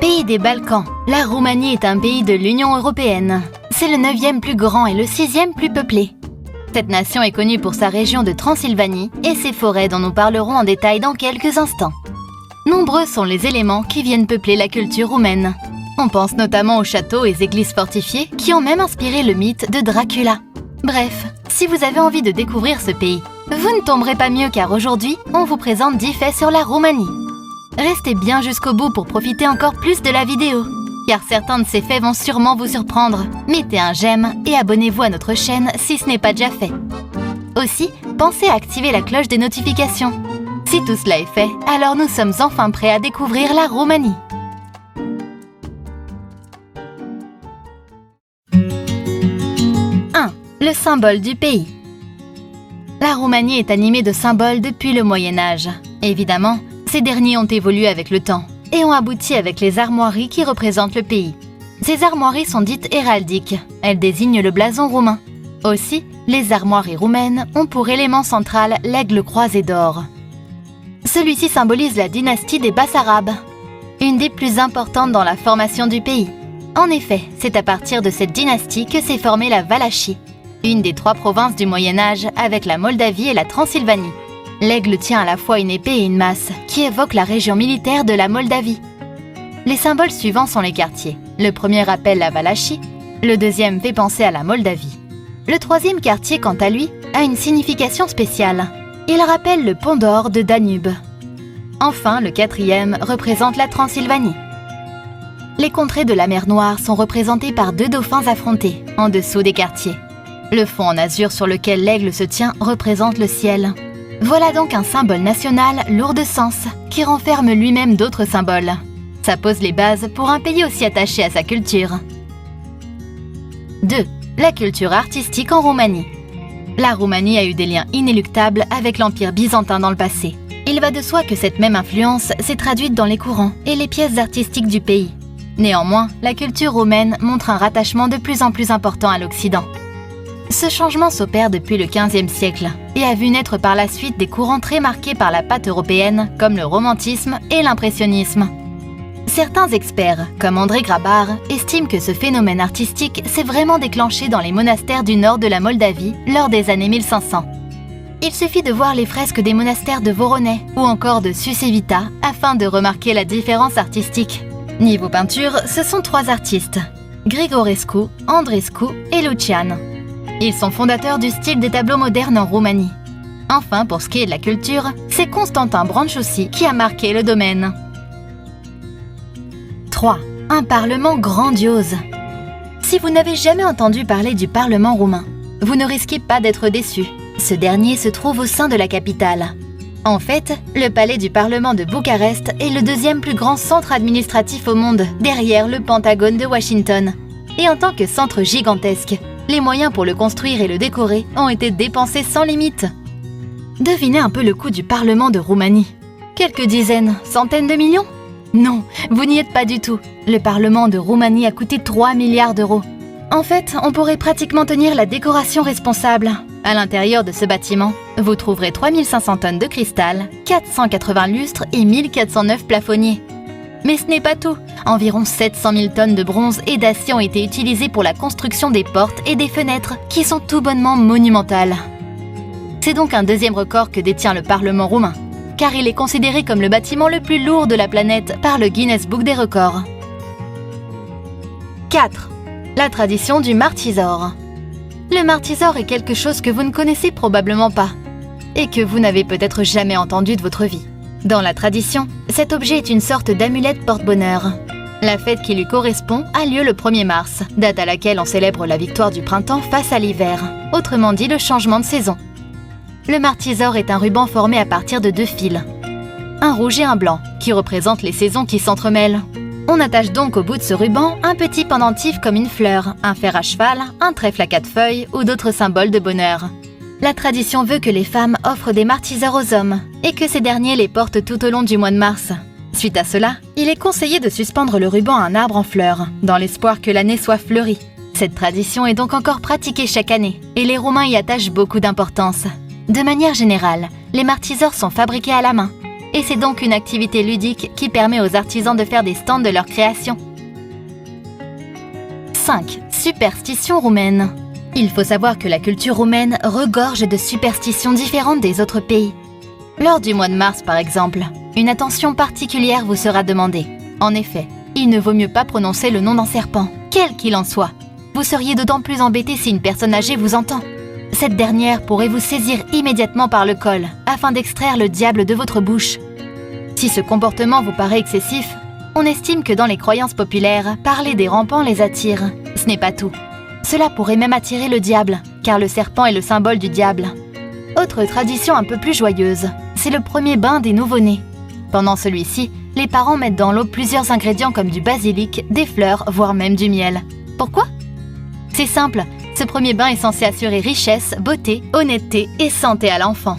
Pays des Balkans, la Roumanie est un pays de l'Union européenne. C'est le 9e plus grand et le 6e plus peuplé. Cette nation est connue pour sa région de Transylvanie et ses forêts dont nous parlerons en détail dans quelques instants. Nombreux sont les éléments qui viennent peupler la culture roumaine. On pense notamment aux châteaux et églises fortifiées qui ont même inspiré le mythe de Dracula. Bref, si vous avez envie de découvrir ce pays, vous ne tomberez pas mieux car aujourd'hui, on vous présente 10 faits sur la Roumanie. Restez bien jusqu'au bout pour profiter encore plus de la vidéo, car certains de ces faits vont sûrement vous surprendre. Mettez un j'aime et abonnez-vous à notre chaîne si ce n'est pas déjà fait. Aussi, pensez à activer la cloche des notifications. Si tout cela est fait, alors nous sommes enfin prêts à découvrir la Roumanie. Le symbole du pays. La Roumanie est animée de symboles depuis le Moyen-Âge. Évidemment, ces derniers ont évolué avec le temps et ont abouti avec les armoiries qui représentent le pays. Ces armoiries sont dites héraldiques. Elles désignent le blason roumain. Aussi, les armoiries roumaines ont pour élément central l'aigle croisé d'or. Celui-ci symbolise la dynastie des Bassarabes, une des plus importantes dans la formation du pays. En effet, c'est à partir de cette dynastie que s'est formée la Valachie, une des 3 provinces du Moyen-Âge avec la Moldavie et la Transylvanie. L'aigle tient à la fois une épée et une masse, qui évoquent la région militaire de la Moldavie. Les symboles suivants sont les quartiers. Le premier rappelle la Valachie, le deuxième fait penser à la Moldavie. Le troisième quartier, quant à lui, a une signification spéciale. Il rappelle le pont d'or de Danube. Enfin, le quatrième représente la Transylvanie. Les contrées de la mer Noire sont représentées par 2 dauphins affrontés, en dessous des quartiers. Le fond en azur sur lequel l'aigle se tient représente le ciel. Voilà donc un symbole national lourd de sens, qui renferme lui-même d'autres symboles. Ça pose les bases pour un pays aussi attaché à sa culture. 2. La culture artistique en Roumanie. La Roumanie a eu des liens inéluctables avec l'Empire byzantin dans le passé. Il va de soi que cette même influence s'est traduite dans les courants et les pièces artistiques du pays. Néanmoins, la culture roumaine montre un rattachement de plus en plus important à l'Occident. Ce changement s'opère depuis le XVe siècle et a vu naître par la suite des courants très marqués par la patte européenne comme le romantisme et l'impressionnisme. Certains experts, comme André Grabar, estiment que ce phénomène artistique s'est vraiment déclenché dans les monastères du nord de la Moldavie lors des années 1500. Il suffit de voir les fresques des monastères de Voronezh ou encore de Susevita afin de remarquer la différence artistique. Niveau peinture, ce sont 3 artistes, Grigorescu, Andrescu et Lucian. Ils sont fondateurs du style des tableaux modernes en Roumanie. Enfin, pour ce qui est de la culture, c'est Constantin Brancusi qui a marqué le domaine. 3. Un parlement grandiose. Si vous n'avez jamais entendu parler du parlement roumain, vous ne risquez pas d'être déçu. Ce dernier se trouve au sein de la capitale. En fait, le palais du Parlement de Bucarest est le 2e plus grand centre administratif au monde, derrière le Pentagone de Washington. Et en tant que centre gigantesque, les moyens pour le construire et le décorer ont été dépensés sans limite. Devinez un peu le coût du Parlement de Roumanie. Quelques dizaines, centaines de millions? Non, vous n'y êtes pas du tout. Le Parlement de Roumanie a coûté 3 milliards d'euros. En fait, on pourrait pratiquement tenir la décoration responsable. À l'intérieur de ce bâtiment, vous trouverez 3500 tonnes de cristal, 480 lustres et 1409 plafonniers. Mais ce n'est pas tout. Environ 700 000 tonnes de bronze et d'acier ont été utilisées pour la construction des portes et des fenêtres, qui sont tout bonnement monumentales. C'est donc un 2e record que détient le Parlement roumain, car il est considéré comme le bâtiment le plus lourd de la planète par le Guinness Book des records. 4. La tradition du martisor. Le martisor est quelque chose que vous ne connaissez probablement pas, et que vous n'avez peut-être jamais entendu de votre vie. Dans la tradition, cet objet est une sorte d'amulette porte-bonheur. La fête qui lui correspond a lieu le 1er mars, date à laquelle on célèbre la victoire du printemps face à l'hiver, autrement dit le changement de saison. Le martisor est un ruban formé à partir de 2 fils, un rouge et un blanc, qui représentent les saisons qui s'entremêlent. On attache donc au bout de ce ruban un petit pendentif comme une fleur, un fer à cheval, un trèfle à 4 feuilles ou d'autres symboles de bonheur. La tradition veut que les femmes offrent des martisors aux hommes et que ces derniers les portent tout au long du mois de mars. Suite à cela, il est conseillé de suspendre le ruban à un arbre en fleurs, dans l'espoir que l'année soit fleurie. Cette tradition est donc encore pratiquée chaque année et les Roumains y attachent beaucoup d'importance. De manière générale, les martisors sont fabriqués à la main. et c'est donc une activité ludique qui permet aux artisans de faire des stands de leur création. 5. Superstitions roumaines. Il faut savoir que la culture roumaine regorge de superstitions différentes des autres pays. Lors du mois de mars, par exemple, une attention particulière vous sera demandée. En effet, il ne vaut mieux pas prononcer le nom d'un serpent, quel qu'il en soit. Vous seriez d'autant plus embêté si une personne âgée vous entend. Cette dernière pourrait vous saisir immédiatement par le col afin d'extraire le diable de votre bouche. Si ce comportement vous paraît excessif, on estime que dans les croyances populaires, parler des rampants les attire. Ce n'est pas tout. Cela pourrait même attirer le diable, car le serpent est le symbole du diable. Autre tradition un peu plus joyeuse, c'est le premier bain des nouveau-nés. Pendant celui-ci, les parents mettent dans l'eau plusieurs ingrédients comme du basilic, des fleurs, voire même du miel. Pourquoi ? C'est simple, ce premier bain est censé assurer richesse, beauté, honnêteté et santé à l'enfant.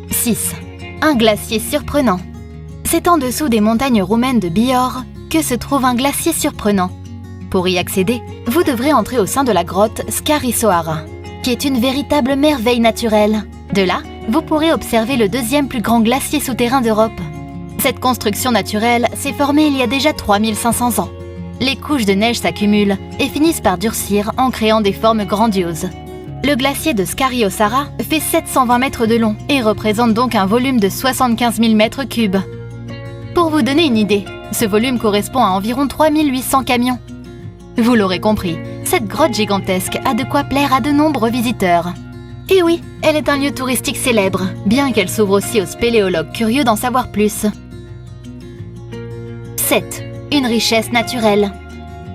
6. Un glacier surprenant. C'est en dessous des montagnes roumaines de Bihor que se trouve un glacier surprenant. Pour y accéder, vous devrez entrer au sein de la grotte Scarissoara, qui est une véritable merveille naturelle. De là, vous pourrez observer le deuxième plus grand glacier souterrain d'Europe. Cette construction naturelle s'est formée il y a déjà 3500 ans. Les couches de neige s'accumulent et finissent par durcir en créant des formes grandioses. Le glacier de Scarissoara fait 720 mètres de long et représente donc un volume de 75 000 mètres cubes. Pour vous donner une idée, ce volume correspond à environ 3800 camions. Vous l'aurez compris, cette grotte gigantesque a de quoi plaire à de nombreux visiteurs. Et oui, elle est un lieu touristique célèbre, bien qu'elle s'ouvre aussi aux spéléologues curieux d'en savoir plus. 7. Une richesse naturelle.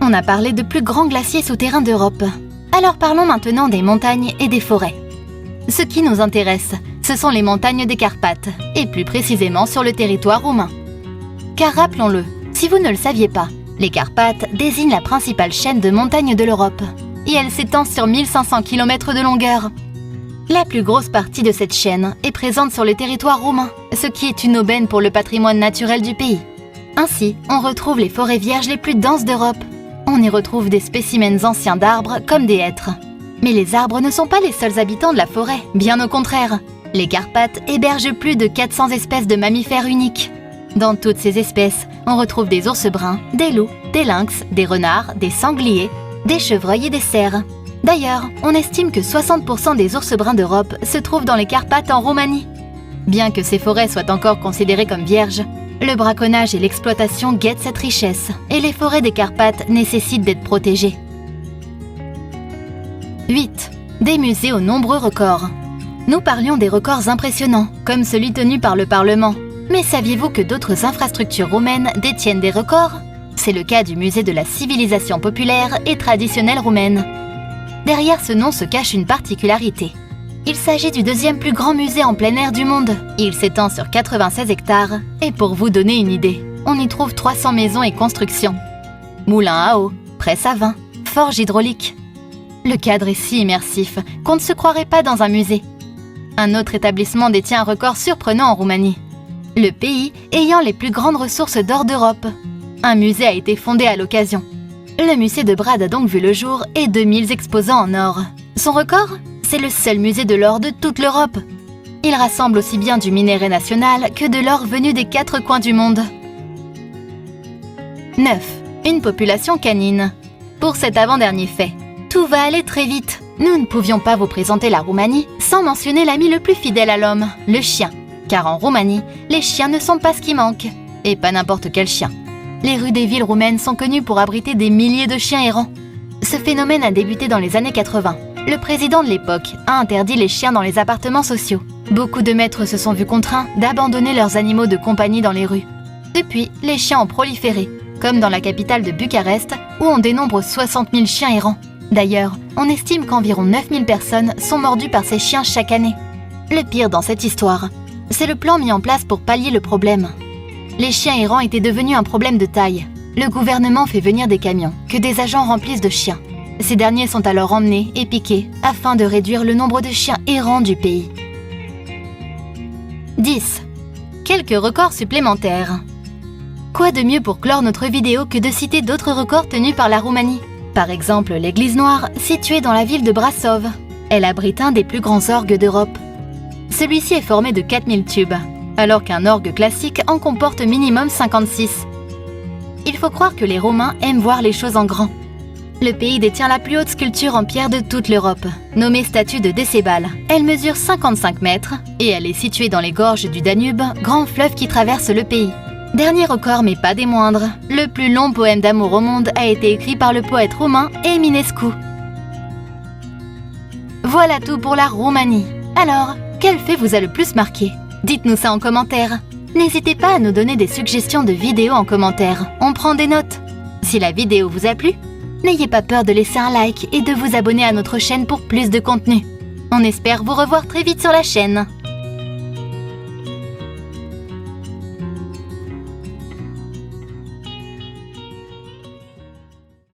On a parlé de plus grands glaciers souterrains d'Europe. Alors parlons maintenant des montagnes et des forêts. Ce qui nous intéresse, ce sont les montagnes des Carpates, et plus précisément sur le territoire roumain. Car rappelons-le, si vous ne le saviez pas, les Carpates désignent la principale chaîne de montagnes de l'Europe, et elle s'étend sur 1500 km de longueur. La plus grosse partie de cette chaîne est présente sur le territoire roumain, ce qui est une aubaine pour le patrimoine naturel du pays. Ainsi, on retrouve les forêts vierges les plus denses d'Europe. On y retrouve des spécimens anciens d'arbres comme des hêtres. Mais les arbres ne sont pas les seuls habitants de la forêt, bien au contraire. Les Carpates hébergent plus de 400 espèces de mammifères uniques. Dans toutes ces espèces, on retrouve des ours bruns, des loups, des lynx, des renards, des sangliers, des chevreuils et des cerfs. D'ailleurs, on estime que 60% des ours bruns d'Europe se trouvent dans les Carpates en Roumanie. Bien que ces forêts soient encore considérées comme vierges, le braconnage et l'exploitation guettent cette richesse, et les forêts des Carpates nécessitent d'être protégées. 8. Des musées aux nombreux records. Nous parlions des records impressionnants, comme celui tenu par le Parlement. Mais saviez-vous que d'autres infrastructures roumaines détiennent des records ? C'est le cas du musée de la civilisation populaire et traditionnelle roumaine. Derrière ce nom se cache une particularité. Il s'agit du deuxième plus grand musée en plein air du monde. Il s'étend sur 96 hectares, et pour vous donner une idée, on y trouve 300 maisons et constructions. Moulins à eau, presse à vin, forges hydrauliques. Le cadre est si immersif qu'on ne se croirait pas dans un musée. Un autre établissement détient un record surprenant en Roumanie. Le pays ayant les plus grandes ressources d'or d'Europe. Un musée a été fondé à l'occasion. Le musée de Brad a donc vu le jour et 2000 exposants en or. Son record ? C'est le seul musée de l'or de toute l'Europe. Il rassemble aussi bien du minerai national que de l'or venu des 4 coins du monde. 9. Une population canine. Pour cet avant-dernier fait, tout va aller très vite. Nous ne pouvions pas vous présenter la Roumanie sans mentionner l'ami le plus fidèle à l'homme, le chien. Car en Roumanie, les chiens ne sont pas ce qui manque. Et pas n'importe quel chien. Les rues des villes roumaines sont connues pour abriter des milliers de chiens errants. Ce phénomène a débuté dans les années 80. Le président de l'époque a interdit les chiens dans les appartements sociaux. Beaucoup de maîtres se sont vus contraints d'abandonner leurs animaux de compagnie dans les rues. Depuis, les chiens ont proliféré, comme dans la capitale de Bucarest, où on dénombre 60 000 chiens errants. D'ailleurs, on estime qu'environ 9 000 personnes sont mordues par ces chiens chaque année. Le pire dans cette histoire, c'est le plan mis en place pour pallier le problème. Les chiens errants étaient devenus un problème de taille. Le gouvernement fait venir des camions que des agents remplissent de chiens. Ces derniers sont alors emmenés et piqués afin de réduire le nombre de chiens errants du pays. 10. Quelques records supplémentaires. Quoi de mieux pour clore notre vidéo que de citer d'autres records tenus par la Roumanie ? Par exemple, l'église noire, située dans la ville de Brașov. Elle abrite un des plus grands orgues d'Europe. Celui-ci est formé de 4000 tubes. alors qu'un orgue classique en comporte minimum 56. Il faut croire que les Romains aiment voir les choses en grand. Le pays détient la plus haute sculpture en pierre de toute l'Europe, nommée statue de Décébal. Elle mesure 55 mètres et elle est située dans les gorges du Danube, grand fleuve qui traverse le pays. Dernier record mais pas des moindres, le plus long poème d'amour au monde a été écrit par le poète roumain Eminescu. Voilà tout pour la Roumanie. Alors, quel fait vous a le plus marqué? Dites-nous ça en commentaire. N'hésitez pas à nous donner des suggestions de vidéos en commentaire, on prend des notes. Si la vidéo vous a plu, n'ayez pas peur de laisser un like et de vous abonner à notre chaîne pour plus de contenu. On espère vous revoir très vite sur la chaîne.